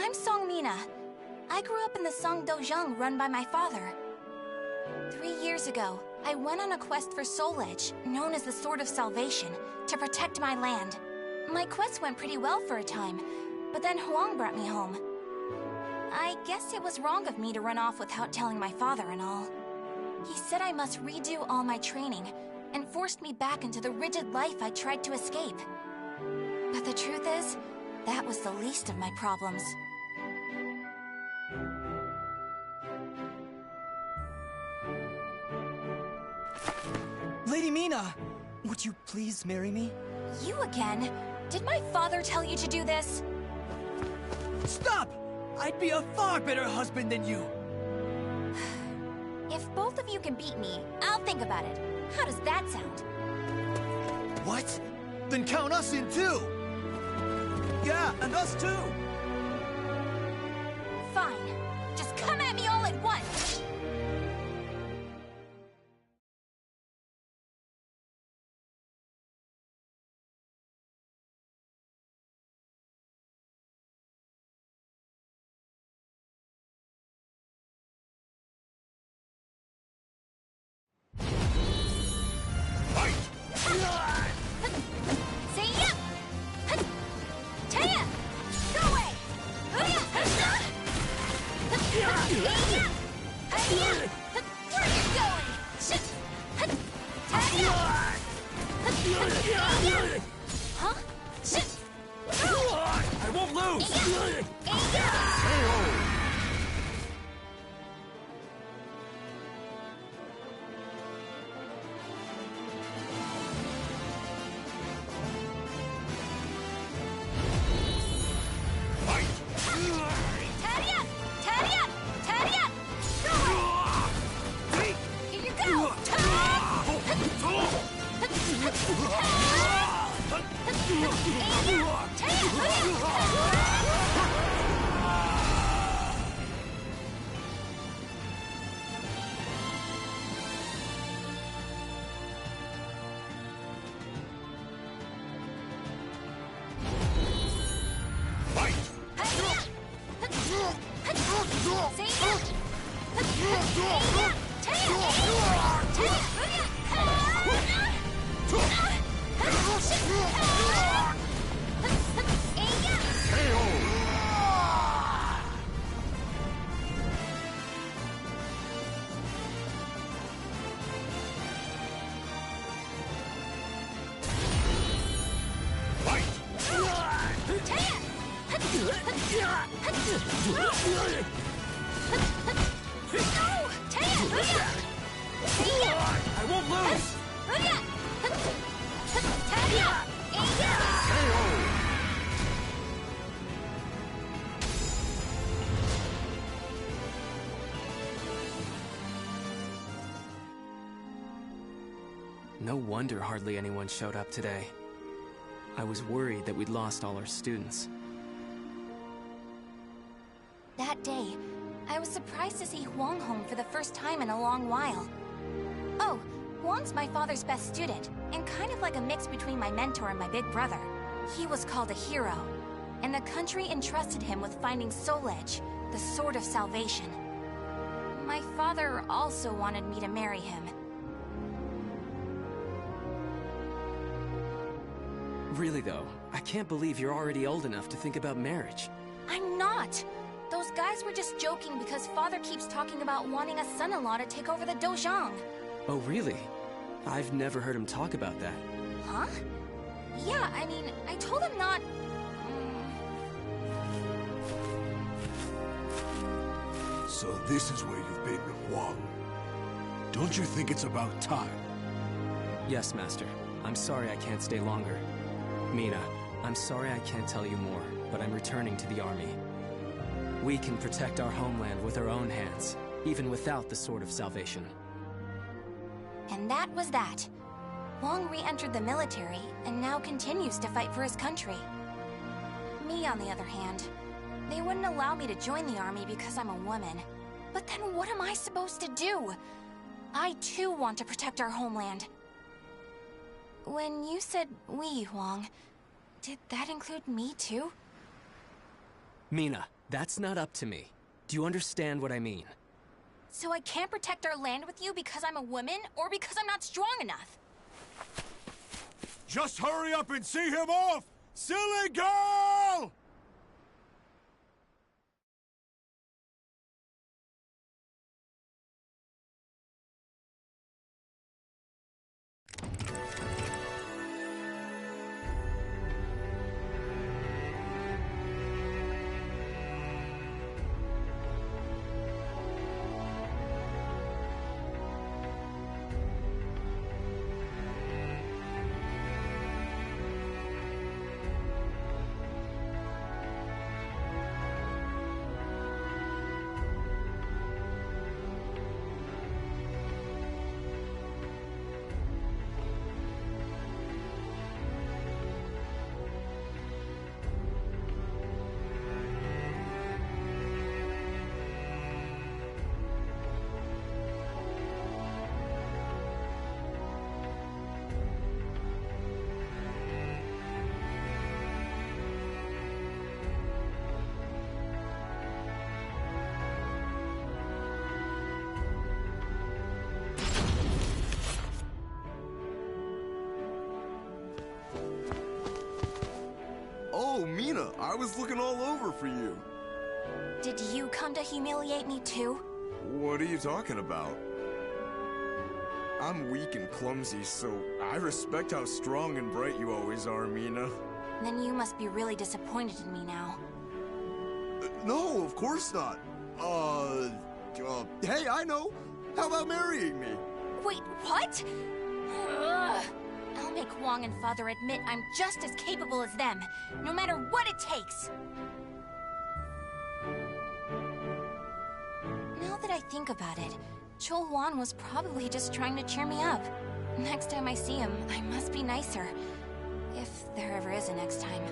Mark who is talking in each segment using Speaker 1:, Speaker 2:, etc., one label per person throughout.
Speaker 1: I'm Mina. I grew up in the Song Dojang run by my father. 3 years ago, I went on a quest for Soul Edge, known as the Sword of Salvation, to protect my land. My quest went pretty well for a time, but then Huang brought me home. I guess it was wrong of me to run off without telling my father and all. He said I must redo all my training, and forced me back into the rigid life I tried to escape. But the truth is, that was the least of my problems.
Speaker 2: Lady Mina! Would you please marry me?
Speaker 1: You again? Did my father tell you to do this?
Speaker 2: Stop! I'd be a far better husband than you!
Speaker 1: If both of you can beat me, I'll think about it. How does that sound?
Speaker 2: What? Then count us in too! Yeah, and us too!
Speaker 1: Fine. Just come at me all at once!
Speaker 2: I won't lose! I won't lose!
Speaker 3: No wonder hardly anyone showed up today. I was worried that we'd lost all our students.
Speaker 1: That day, I was surprised to see Huang home for the first time in a long while. Oh, Huang's my father's best student, and kind of like a mix between my mentor and my big brother. He was called a hero, and the country entrusted him with finding Soul Edge, the Sword of Salvation. My father also wanted me to marry him.
Speaker 3: Really though, I can't believe you're already old enough to think about marriage.
Speaker 1: I'm not! Those guys were just joking because father keeps talking about wanting a son-in-law to take over the Dojang.
Speaker 3: Oh really? I've never heard him talk about that.
Speaker 1: Huh? Yeah, I mean, I told him not...
Speaker 4: So this is where you've been, Huang. Don't you think it's about time?
Speaker 3: Yes, Master. I'm sorry I can't stay longer. Mina, I'm sorry I can't tell you more, but I'm returning to the army. We can protect our homeland with our own hands, even without the Sword of Salvation.
Speaker 1: And that was that. Huang re-entered the military, and now continues to fight for his country. Me, on the other hand, they wouldn't allow me to join the army because I'm a woman. But then what am I supposed to do? I too want to protect our homeland. When you said we, Huang, did that include me too?
Speaker 3: Mina, That's not up to me. Do you understand what I mean?
Speaker 1: So I can't protect our land with you because I'm a woman or because I'm not strong enough?
Speaker 4: Just hurry up and see him off! Silly girl!
Speaker 5: Oh, Mina, I was looking all over for you.
Speaker 1: Did you come to humiliate me too?
Speaker 5: What are you talking about? I'm weak and clumsy, so I respect how strong and bright you always are, Mina.
Speaker 1: Then you must be really disappointed in me now.
Speaker 5: No, of course not. Hey, I know. How about marrying me?
Speaker 1: Wait, what? Ugh. I'll make Wong and Father admit I'm just as capable as them, no matter what it takes. Now that I think about it, Chol Wan was probably just trying to cheer me up. Next time I see him, I must be nicer. If there ever is a next time.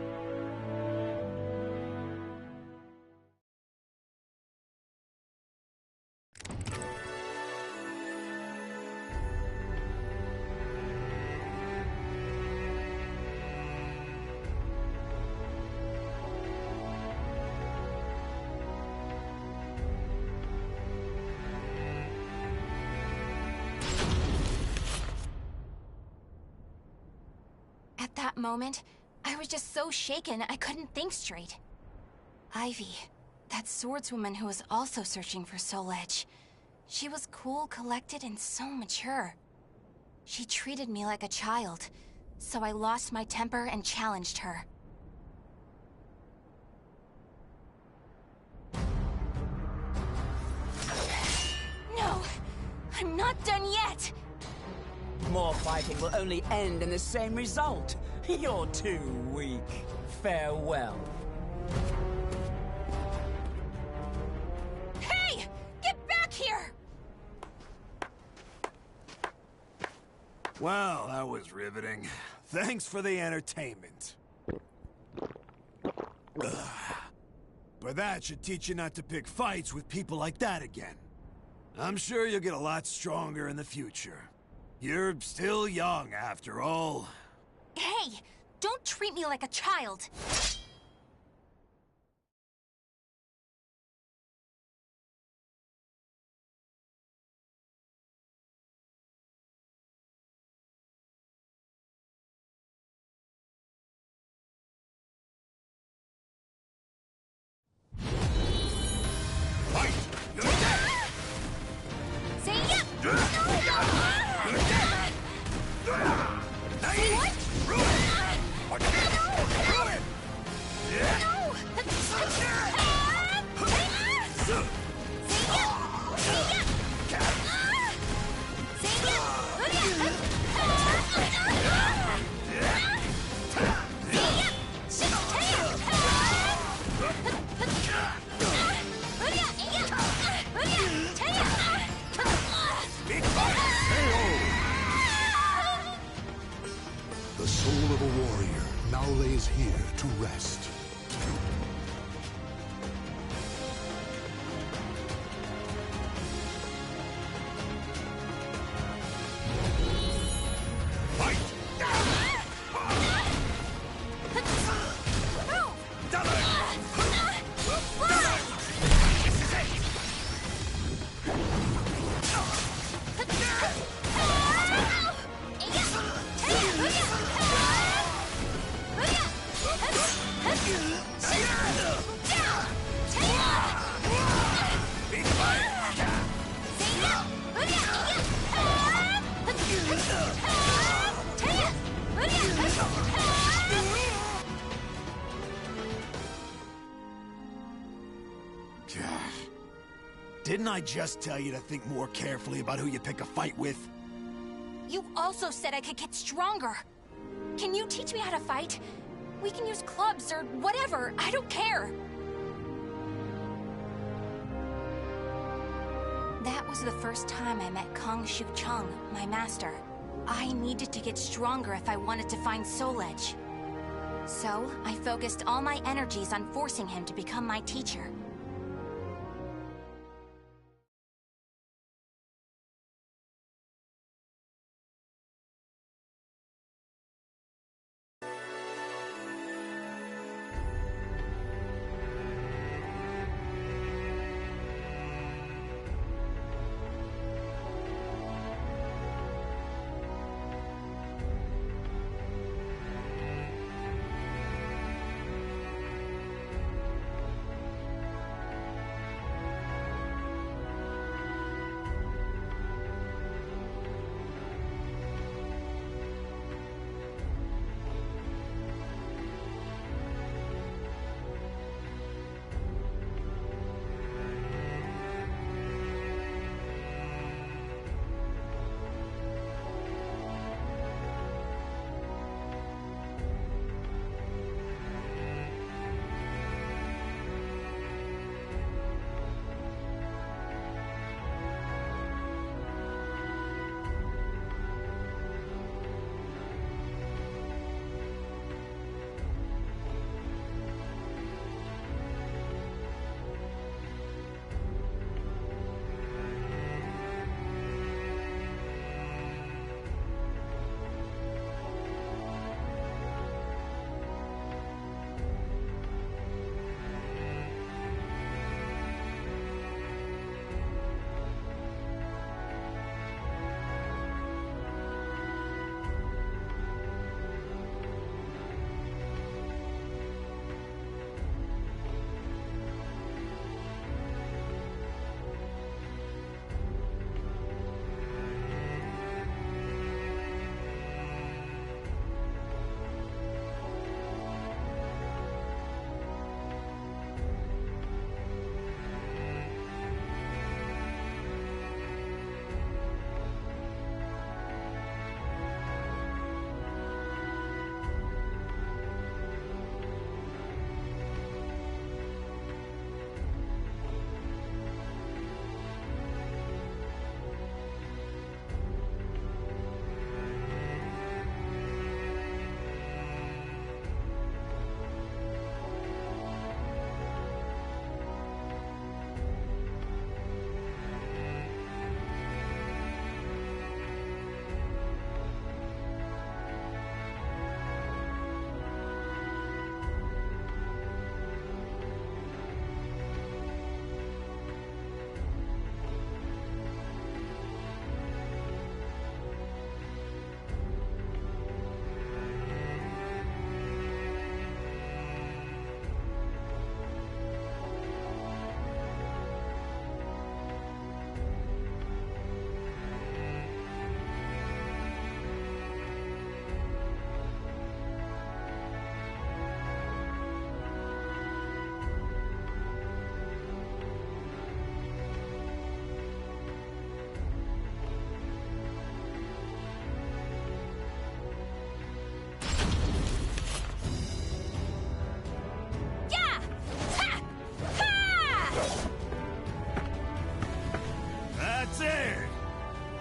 Speaker 1: At that moment, I was just so shaken I couldn't think straight. Ivy, that swordswoman who was also searching for Soul Edge. She was cool, collected, and so mature. She treated me like a child, so I lost my temper and challenged her. No! I'm not done yet!
Speaker 6: More fighting will only end in the same result. You're too weak. Farewell.
Speaker 1: Hey! Get back here!
Speaker 4: Well, that was riveting. Thanks for the entertainment. Ugh. But that should teach you not to pick fights with people like that again. I'm sure you'll get a lot stronger in the future. You're still young, after all.
Speaker 1: Hey! Don't treat me like a child!
Speaker 4: The soul of a warrior now lays here to rest.
Speaker 1: Fight!
Speaker 4: Didn't I just tell you to think more carefully about who you pick a fight with?
Speaker 1: You also said I could get stronger. Can you teach me how to fight? We can use clubs or whatever. I don't care. That was the first time I met Kong Shu Chung, my master. I needed to get stronger if I wanted to find Soul Edge. So, I focused all my energies on forcing him to become my teacher.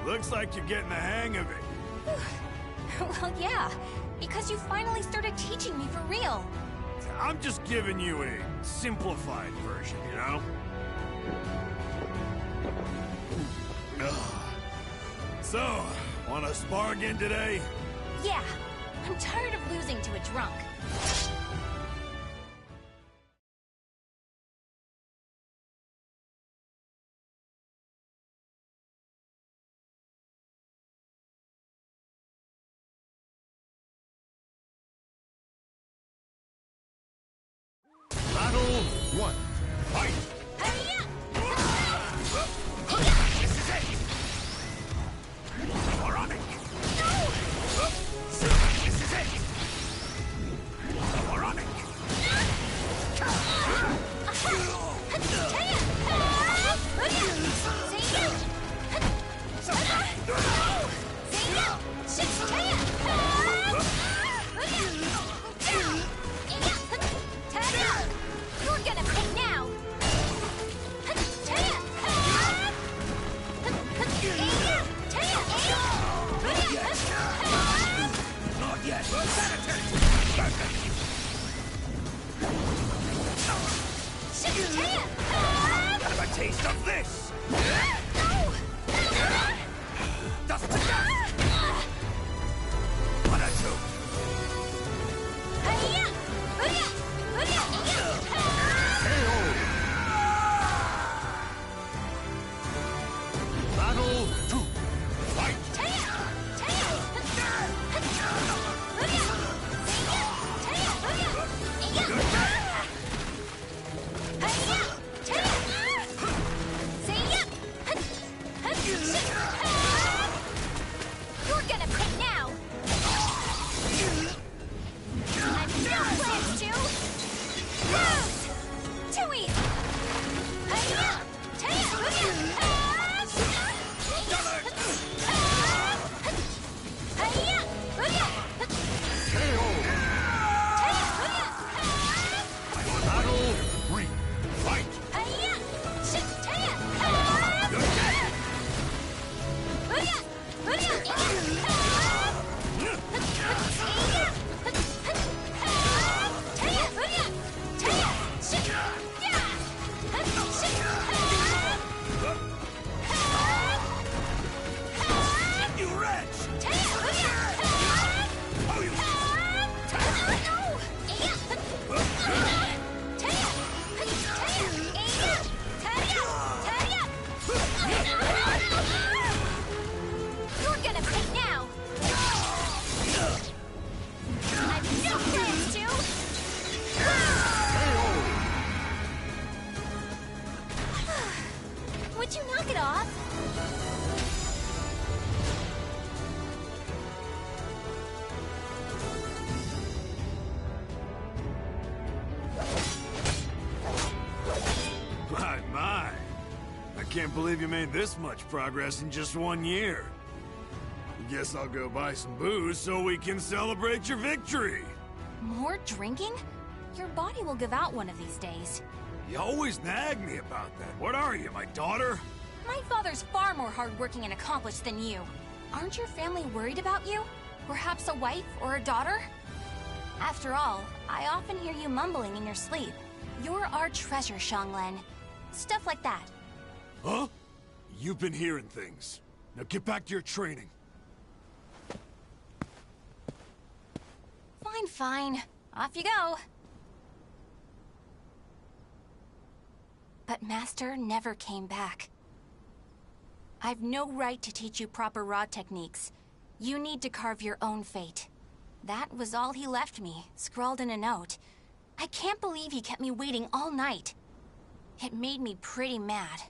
Speaker 4: Looks like you're getting the hang of it.
Speaker 1: Well, yeah, because you finally started teaching me for real.
Speaker 4: I'm just giving you a simplified version, you know? So, wanna spar again today?
Speaker 1: Yeah, I'm tired of losing to a drunk.
Speaker 4: Battle 1. Fight! This is it! You're on it! No! This is it! You're of this! One or two. Battle 2. Fight!
Speaker 1: You're gonna pay now! I've no plans to lose! Too easy!
Speaker 4: Battle 3. Fight! You wretch! Oh, you...
Speaker 1: You're gonna pay now! I've no plans to Would you knock it off?
Speaker 4: My. I can't believe you made this much progress in just 1 year. Guess I'll go buy some booze so we can celebrate your victory.
Speaker 1: More drinking? Your body will give out one of these days.
Speaker 4: You always nag me about that. What are you, my daughter?
Speaker 1: My father's far more hardworking and accomplished than you. Aren't your family worried about you? Perhaps a wife or a daughter? After all, I often hear you mumbling in your sleep. You're our treasure, Xianglen. Stuff like that.
Speaker 4: Huh? You've been hearing things. Now get back to your training.
Speaker 1: Fine, fine. Off you go. But Master never came back. I've no right to teach you proper rod techniques. You need to carve your own fate. That was all he left me, scrawled in a note. I can't believe he kept me waiting all night. It made me pretty mad.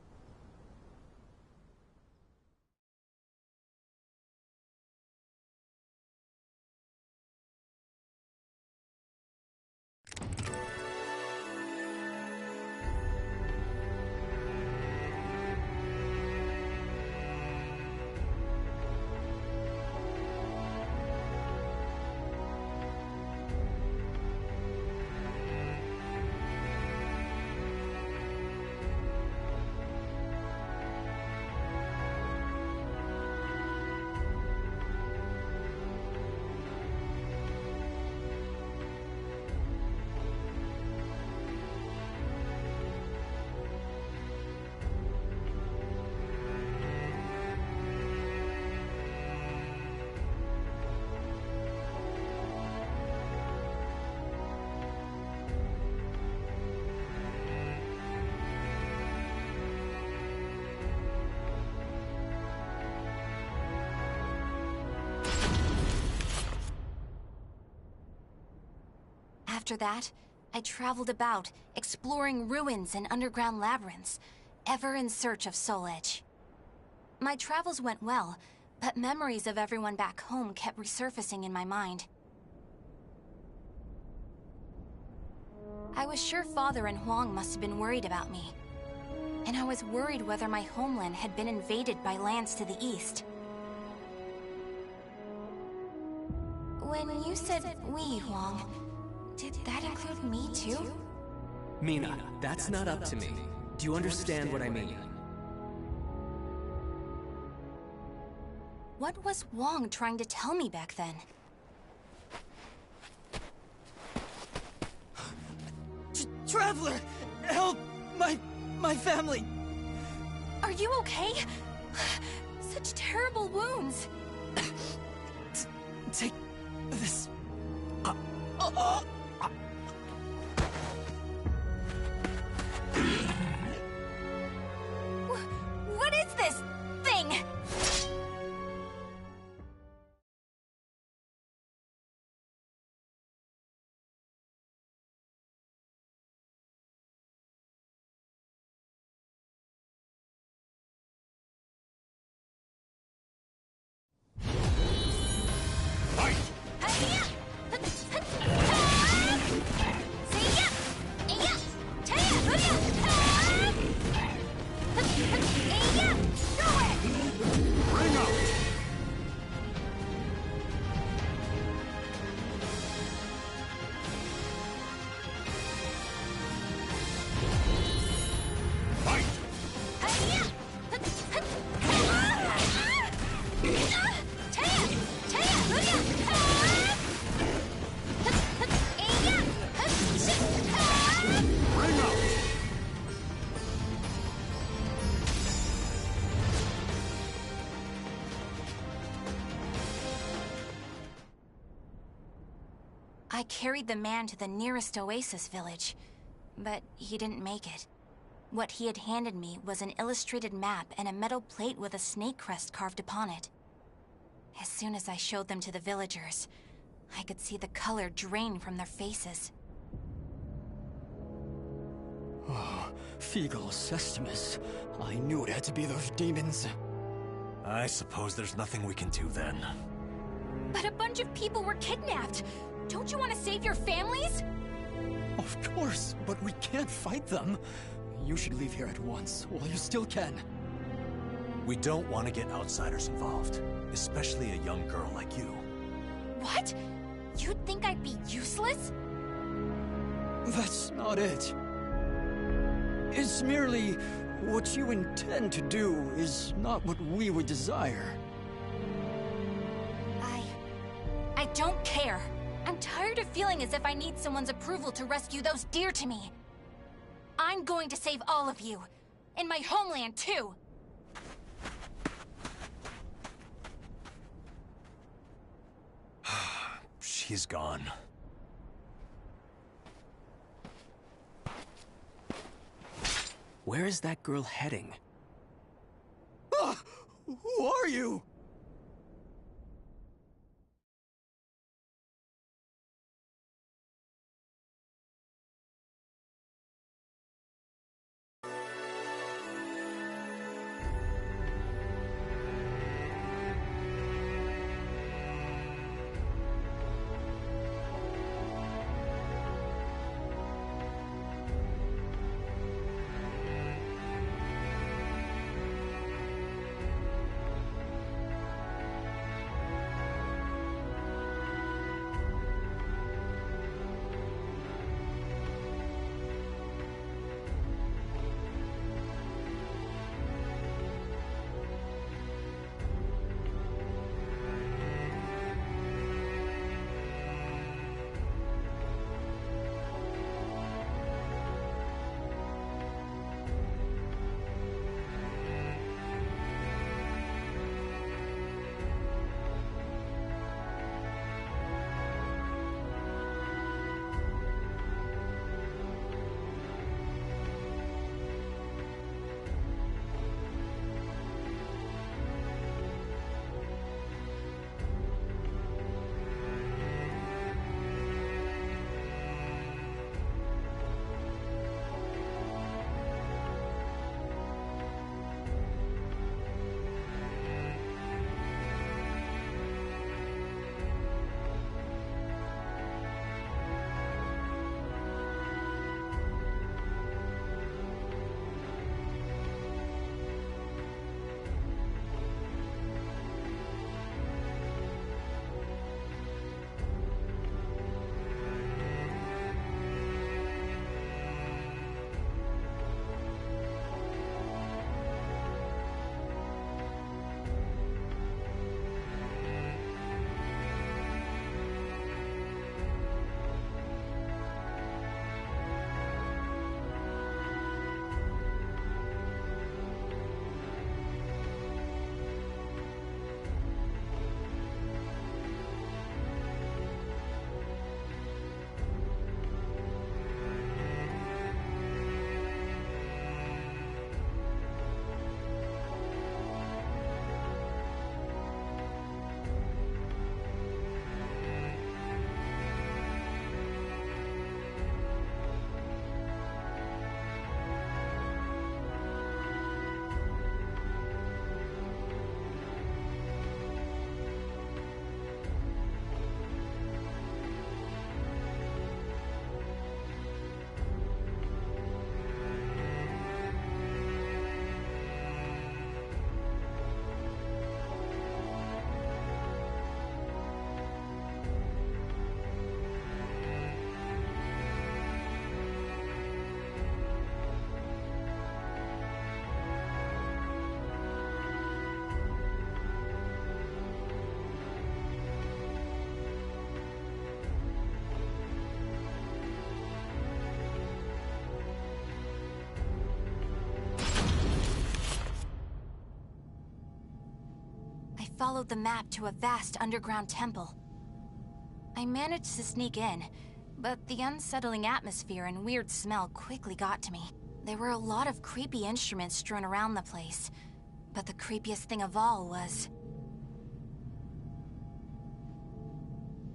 Speaker 1: After that, I traveled about, exploring ruins and underground labyrinths, ever in search of Soul Edge. My travels went well, but memories of everyone back home kept resurfacing in my mind. I was sure Father and Huang must have been worried about me. And I was worried whether my homeland had been invaded by lands to the east. When you said we, Huang, did that include me too?
Speaker 3: Mina, that's not up to me. Do you understand what I mean?
Speaker 1: What was Huang trying to tell me back then?
Speaker 7: Traveler! Help! My family!
Speaker 1: Are you okay? Such terrible wounds.
Speaker 3: Take this.
Speaker 1: What is this thing?
Speaker 5: Ring out! Fight! Ring out!
Speaker 1: I carried the man to the nearest oasis village, but he didn't make it. What he had handed me was an illustrated map and a metal plate with a snake crest carved upon it. As soon as I showed them to the villagers, I could see the color drain from their faces.
Speaker 3: Oh, Feegle Sestimus. I knew it had to be those demons.
Speaker 2: I suppose there's nothing we can do then.
Speaker 1: But a bunch of people were kidnapped! Don't you want to save your families?
Speaker 3: Of course, but we can't fight them. You should leave here at once, while you still can.
Speaker 2: We don't want to get outsiders involved, especially a young girl like you.
Speaker 1: What? You'd think I'd be useless?
Speaker 3: That's not it. It's merely what you intend to do is not what we would desire.
Speaker 1: I don't care. I'm tired of feeling as if I need someone's approval to rescue those dear to me. I'm going to save all of you. And my homeland, too.
Speaker 2: She's gone.
Speaker 3: Where is that girl heading?
Speaker 2: Who are you?
Speaker 1: followed the map to a vast underground temple. I managed to sneak in, but the unsettling atmosphere and weird smell quickly got to me. There were a lot of creepy instruments strewn around the place, but the creepiest thing of all was...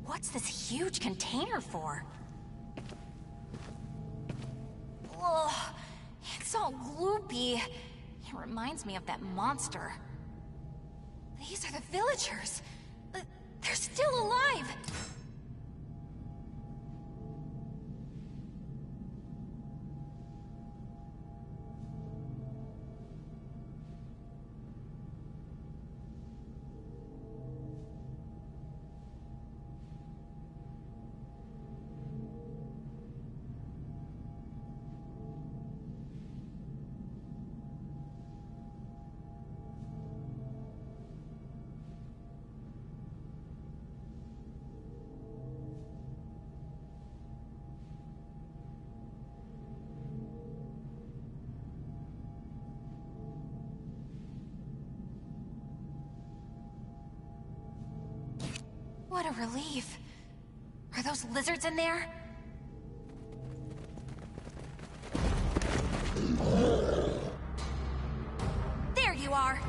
Speaker 1: What's this huge container for? Ugh, it's all gloopy. It reminds me of that monster. These are the villagers. They're still alive! What a relief. Are those lizards in there? There you are!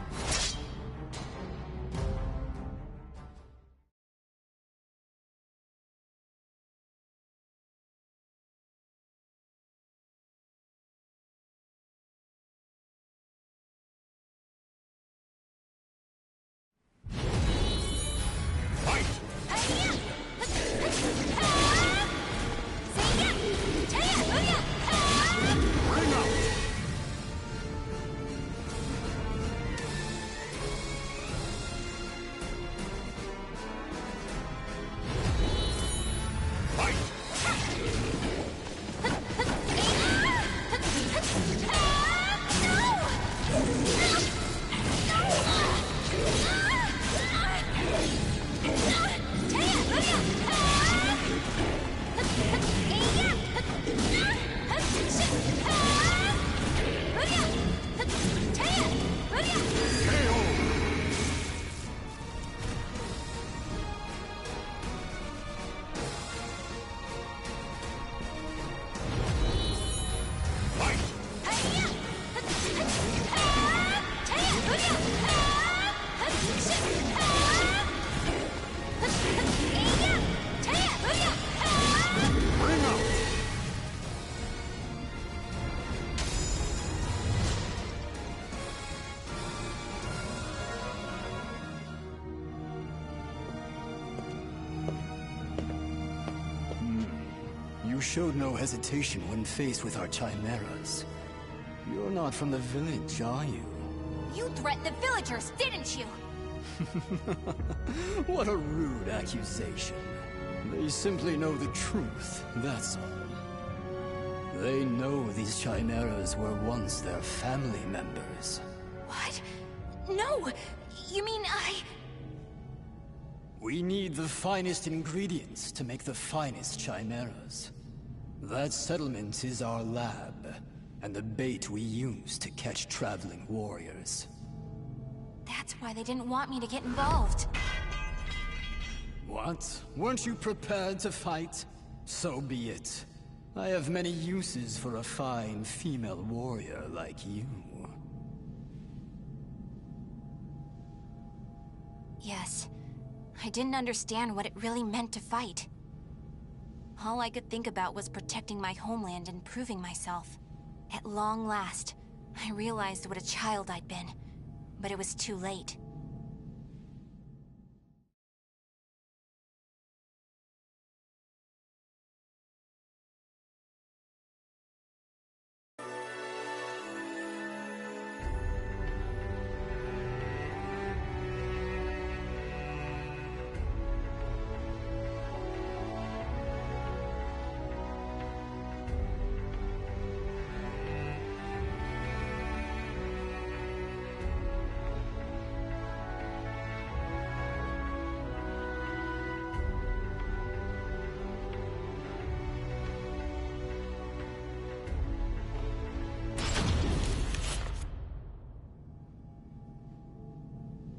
Speaker 7: You showed no hesitation when faced with our chimeras. You're not from the village, are you?
Speaker 1: You threatened the villagers, didn't you?
Speaker 7: What a rude accusation. They simply know the truth, that's all. They know these chimeras were once their family members.
Speaker 1: What? No! You mean
Speaker 7: We need the finest ingredients to make the finest chimeras. That settlement is our lab, and the bait we use to catch traveling warriors.
Speaker 1: That's why they didn't want me to get involved.
Speaker 7: What? Weren't you prepared to fight? So be it. I have many uses for a fine female warrior like you.
Speaker 1: Yes. I didn't understand what it really meant to fight. All I could think about was protecting my homeland and proving myself. At long last, I realized what a child I'd been, but it was too late.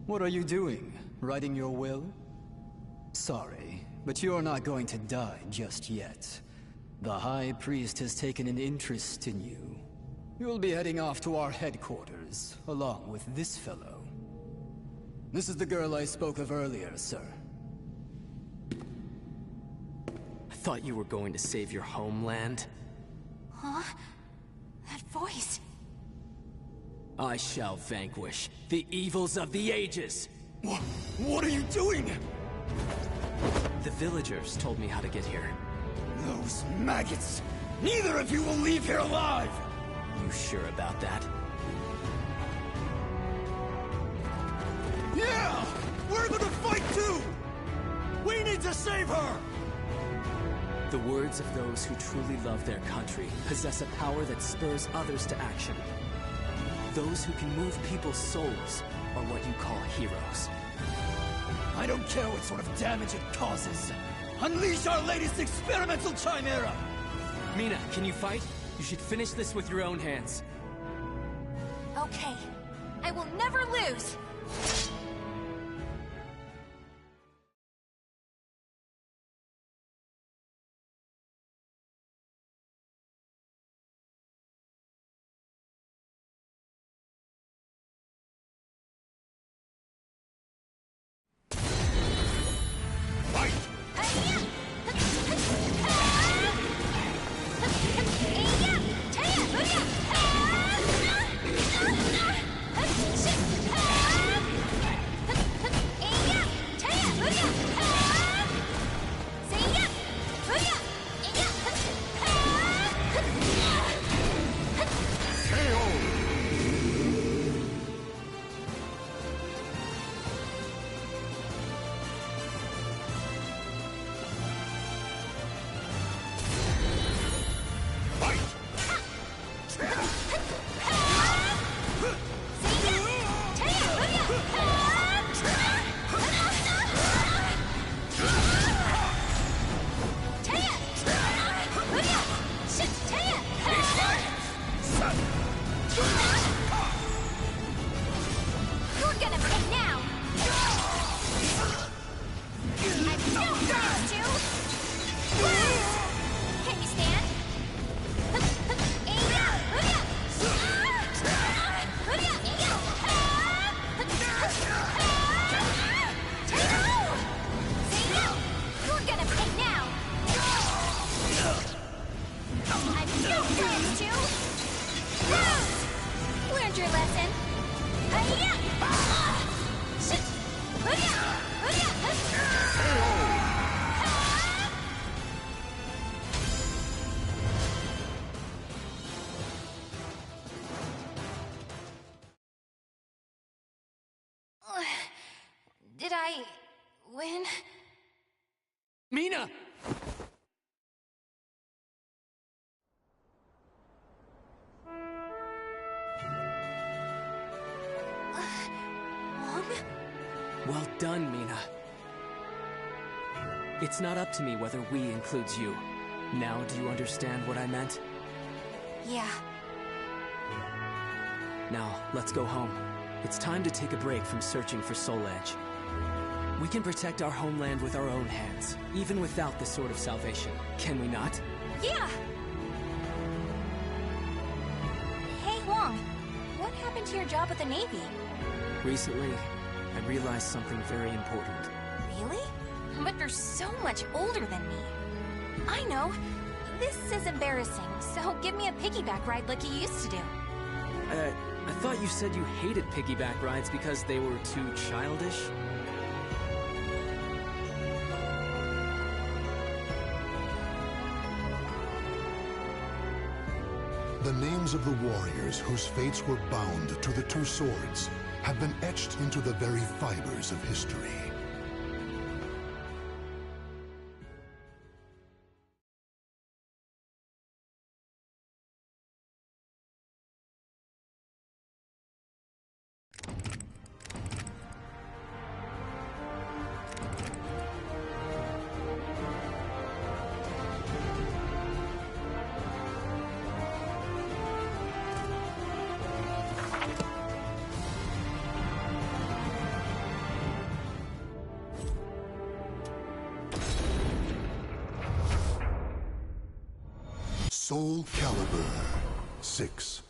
Speaker 7: What are you doing? Writing your will? Sorry, but you're not going to die just yet. The High Priest has taken an interest in you. You'll be heading off to our headquarters, along with this fellow. This is the girl I spoke of earlier, sir.
Speaker 3: I thought you were going to save your homeland.
Speaker 1: Huh? That voice.
Speaker 3: I shall vanquish the evils of the ages!
Speaker 4: What are you doing?
Speaker 3: The villagers told me how to get here.
Speaker 4: Those maggots! Neither of you will leave here alive!
Speaker 3: You sure about that?
Speaker 4: Yeah! We're gonna fight too! We need to save her!
Speaker 3: The words of those who truly love their country possess a power that spurs others to action. Those who can move people's souls are what you call heroes.
Speaker 7: I don't care what sort of damage it causes. Unleash our latest experimental chimera!
Speaker 3: Mina, can you fight? You should finish this with your own hands.
Speaker 1: Okay. I will never lose! Did I win?
Speaker 3: Mina!
Speaker 1: Mom?
Speaker 3: Well done, Mina. It's not up to me whether we includes you. Now do you understand what I meant?
Speaker 1: Yeah.
Speaker 3: Now, let's go home. It's time to take a break from searching for Soul Edge. We can protect our homeland with our own hands, even without the Sword of Salvation. Can we not?
Speaker 1: Yeah! Hey, Wong. What happened to your job with the Navy?
Speaker 3: Recently, I realized something very important.
Speaker 1: Really? But you're so much older than me. I know. This is embarrassing, so give me a piggyback ride like you used to do.
Speaker 3: I thought you said you hated piggyback rides because they were too childish?
Speaker 8: The names of the warriors whose fates were bound to the two swords have been etched into the very fibers of history. Soul Calibur 6.